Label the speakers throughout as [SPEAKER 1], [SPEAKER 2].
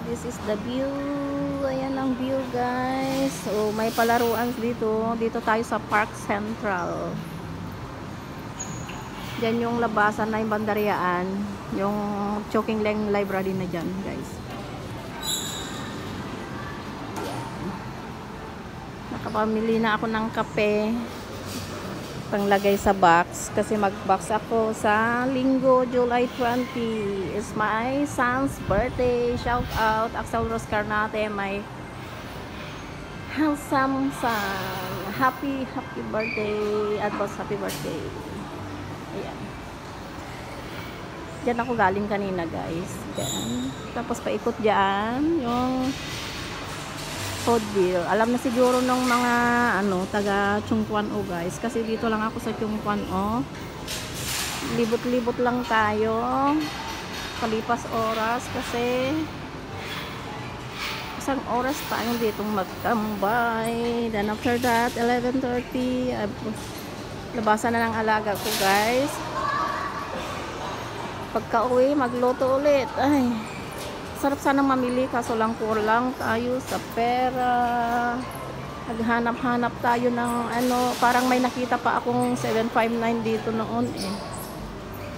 [SPEAKER 1] This is the view. Ayan ang view, guys. So may palaruan dito. Dito tayo sa Park Central. Diyan yung labasan na yung Bandariaan. Yung Choking Leng Library na dyan, guys. Nakapamili na ako ng kape. Panglagay sa box. Kasi mag-box ako sa Linggo, July 20. It's my son's birthday. Shout out, Axel Roscarnate, my handsome son. Happy birthday. Advance happy birthday. Ayan. Diyan ako galing kanina, guys. Diyan. Tapos paikot diyan yung Hoodville. Alam na siguro ng mga taga Chungkwan O, guys, kasi dito lang ako sa Chungkwan O. Libot-libot lang tayo kalipas oras kasi isang oras tayong ditong magtambay. Then after that 11:30 labasan na ng alaga ko, guys. Pagka uwi magluto ulit. Ay, sarap sanang mamili kaso lang kulang tayo sa pera. Naghanap-hanap tayo ng parang may nakita pa akong 759 dito noon eh.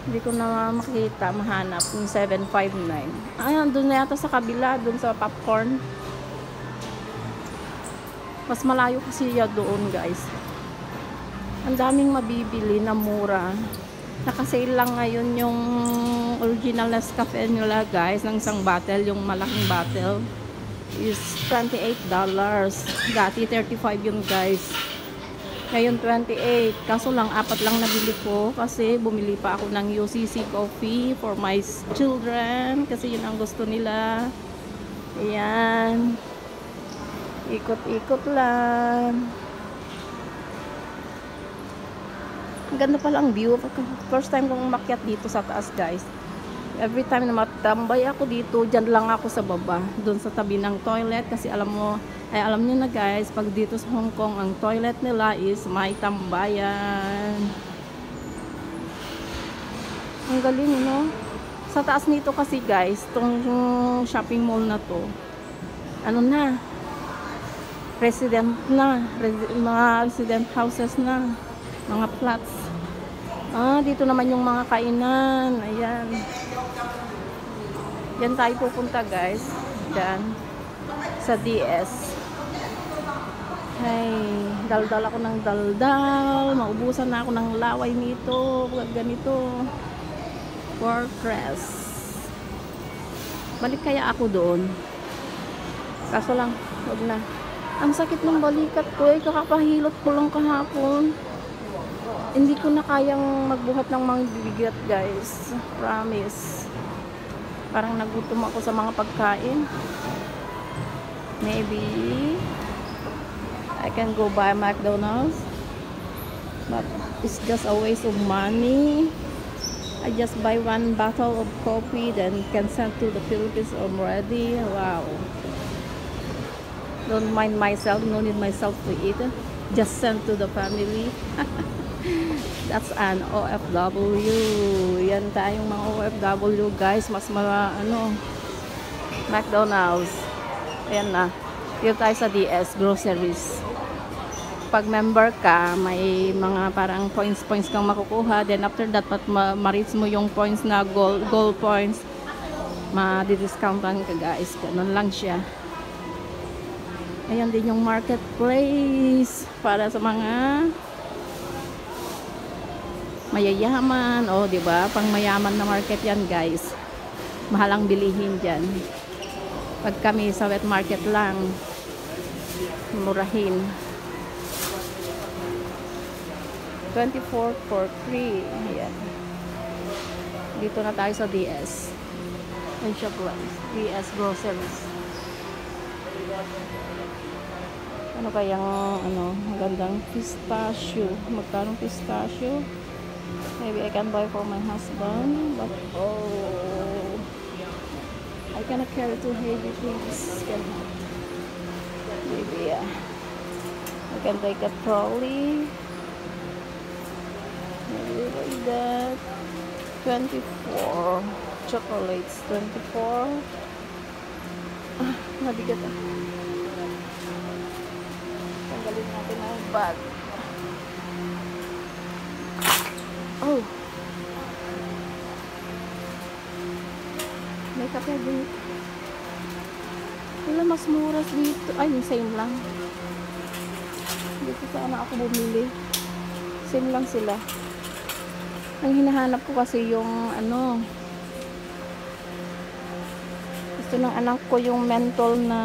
[SPEAKER 1] Hindi ko na makita, mahanap yung 759. Ayan, doon na yata sa kabila, doon sa popcorn. Mas malayo kasi siya doon, guys. Ang daming mabibili na mura. Naka-sale lang ngayon yung original Nescafe nila, guys, ng isang bottle, yung malaking bottle is $28. Dati 35 yun, guys. Ngayon 28. Kaso lang 4 lang nabili ko kasi bumili pa ako ng UCC coffee for my children kasi yun ang gusto nila. Ayan. Ikot-ikot lang. Ang ganda pala ang view. First time kong umakyat dito sa taas, guys. Every time na matambay ako dito, dyan lang ako sa baba. Doon sa tabi ng toilet. Kasi alam nyo na, guys, pag dito sa Hong Kong, ang toilet nila is may tambayan. Ang galing, no? Sa taas nito kasi, guys, itong shopping mall na to, resident na. Mga resident houses na. Mga flats. Dito naman yung mga kainan. Ayan. Diyan tayo pupunta, guys. Diyan. Sa DS. Ay, daldal ako ng daldal. Maubusan na ako ng laway nito. Ganito. Fortress. Balik kaya ako doon. Kaso lang, huwag na. Ang sakit ng balikat ko. Kakapahilot ko lang kahapon. Hindi ko na kayang magbuhat ng mga bibigat, guys. Promise. Parang nagutom ako sa mga pagkain. Maybe I can go buy McDonald's. But it's just a waste of money. I just buy 1 bottle of coffee then can send to the Philippines already. Wow. Don't mind myself. No need myself to eat. Just send to the family. That's an OFW. Yan tayong mga OFW, guys. Mas McDonald's. Ayan na. Dito tayo sa DS Groceries. Pag member ka, may mga parang points kang makukuha. Then after that, ma-reach mo yung points na gold points, ma-discountan ka, guys. Ganun lang siya. Ayan din yung marketplace para sa mga mayayaman, di ba? Pang mayaman na market yan, guys. Mahal ang bilihin diyan. Pag kami sa wet market lang, murahin. 24 for 3. Ayan. Dito na tayo sa DS. And shop, DS Groceries. Ano kayang, ano, magandang pistachio. Magkano pistachio? Maybe I can buy for my husband. But, oh, I cannot carry too heavy things. Cannot. Maybe, I can take a trolley. Maybe like that. 24 chocolates. 24. Mabigat ah. Tanggalin natin ang bag. Oh. May kape dito. Wala mas mura dito. Ay, same lang. Dito sana ako bumili. Same lang sila. Ang hinahanap ko kasi yung ano, gusto ng anak ko yung menthol na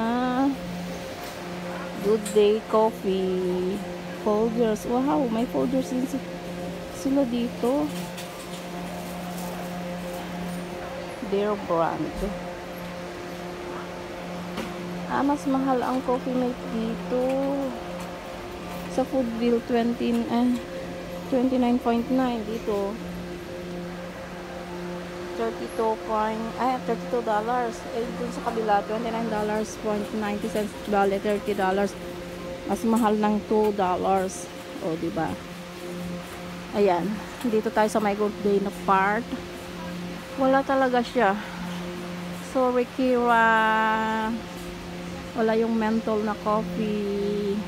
[SPEAKER 1] Good Day Coffee folders. Wow, may folders din sila dito. Their brand. Mas mahal ang coffee mate dito. Sa Foodville 29.9 dito. $32. Dun sa kabila $29.90 $30. Mas mahal ng $2. O, diba? Ayan. Dito tayo sa my good day na part. Wala talaga siya. Sorry, Kira. Wala yung menthol na coffee.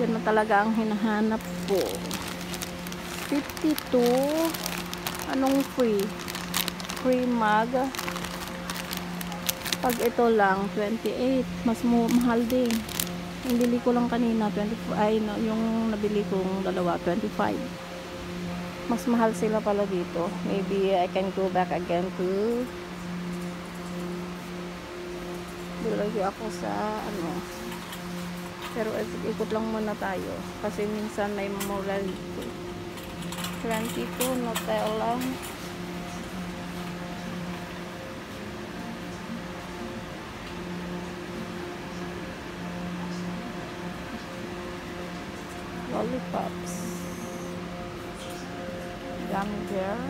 [SPEAKER 1] Yan na talaga ang hinahanap ko. 52. Anong free? Free mug. Pag ito lang 28, mas mahal din. Yung bili ko lang kanina 24, ay no, yung nabili kong dalawa 25. Mas mahal sila pala dito. Maybe I can go back again to lagi ako sa ano, pero ikot lang muna tayo kasi minsan may mura dito. 22 Nutella. Lollipops. Gummy bear.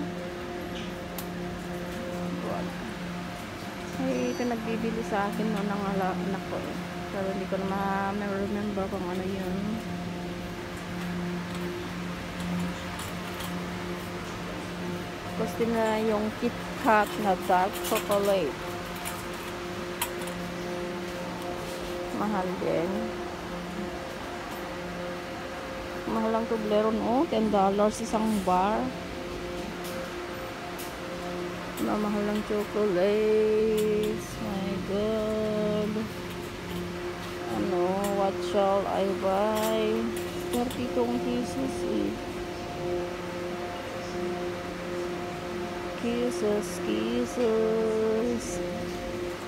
[SPEAKER 1] Ay, ito nagbibili sa akin noon ng anak ko eh. Pero hindi ko na ma-remember kung ano yun. Gusto na yung Kit Kat na dark chocolate. Mahal din. Mahal ang Toblerone, oh, $10 isang bar. Mahal ang chocolates. My God. Ano, what shall I buy? 32 pieces eh. Kisses.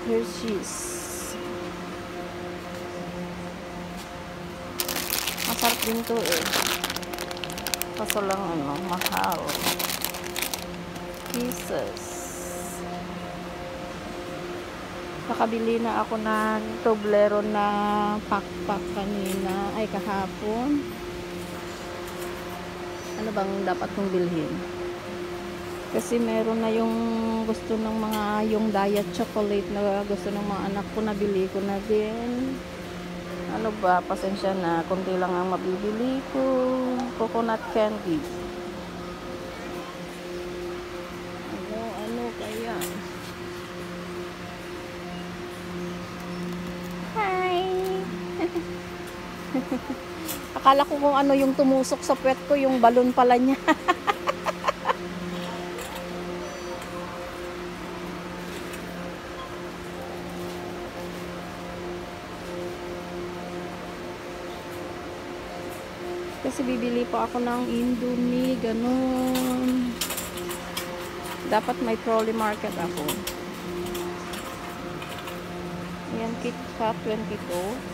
[SPEAKER 1] Hershey's. Masarap din to eh. Kaso lang ano, mahal. Kisses. Nakabili na ako ng Toblerone na pack-pack kanina, ay kahapon. Ano bang dapat kong bilhin? Kasi meron na yung gusto ng mga, yung diet chocolate na gusto ng mga anak ko, nabili ko na din. Ano ba, pasensya na, kundi lang ang mabibili ko. Coconut candy. Ano kaya? Akala ko kung ano yung tumusok sa puwet ko, yung balon pala niya. Kasi bibili pa ako ng Indomie, ganun. Dapat may trolley market ako. Ayan, Kit Kat 22.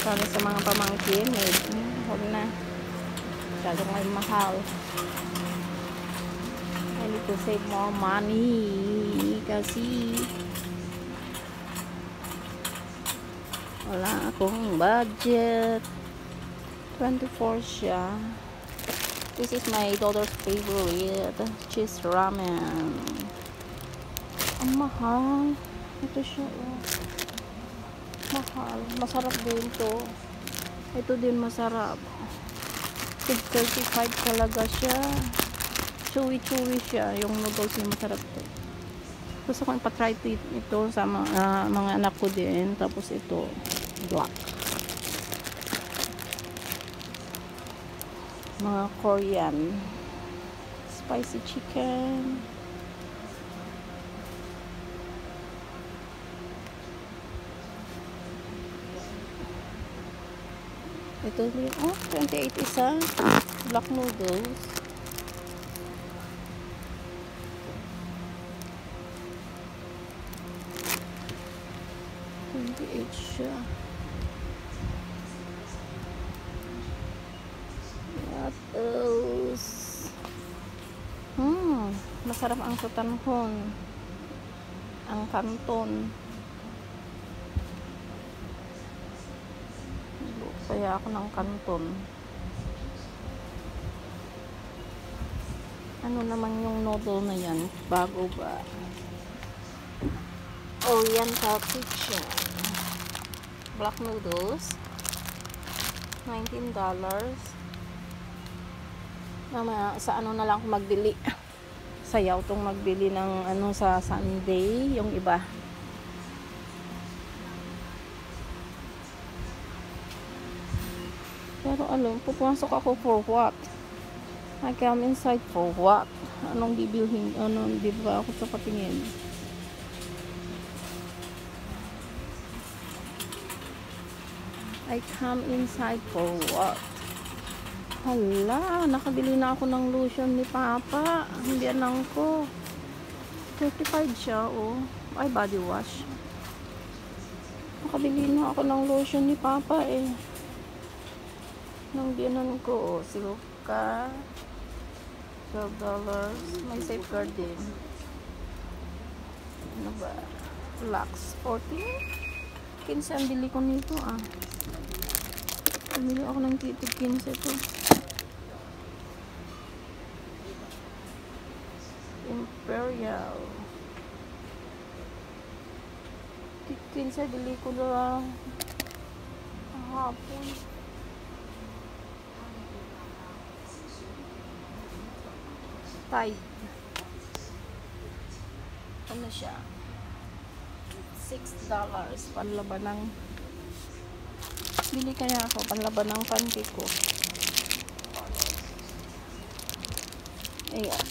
[SPEAKER 1] Para sa mga pamangkin, huwag na. Masyadong ay mahal. I need to save more money kasi Wala akong budget. 24 siya. This is my daughter's favorite, cheese ramen. Ang mahal. Ito siya, oh. Mahal. Masarap din to. Ito din masarap. 35 talaga siya. Chewy siya. Yung noodles niya masarap to. Gusto ko pa-try ito sa mga anak ko din. Tapos ito, black. Mga Korean. Spicy chicken. Ito din, 28 isa. Black noodles. Siya. What else? Masarap ang sutanhon. Ang kanton. Kaya ako ng kanton. Ano naman yung noodle na yan? Bago ba? Oriental Kitchen. Black noodles. $19. Mamaya, sa ano na lang ako magbili. Sayaw tong magbili ng ano sa Sunday. Yung iba. Pero alam, pupasok ako for what? I come inside for what? Anong bibilhin? Anong diba ako sa patingin? I come inside for what? Hala, nakabili na ako ng lotion ni Papa. Hindi anang ko. 35 siya, oh. Ay, body wash. Nakabili na ako ng lotion ni Papa, eh. Nang biyanan ko, oh. Silka. $12. May safeguard din. Ano ba? Lux 14. 15 ang bili ko nito, ah. Bumili ako ng titig 15 ito. Imperial. Titig 15 bili ko na hapon. Tide. Ano siya? $6. Panlaban ng bili kaya ako panlaban ng panty ko. Ayan.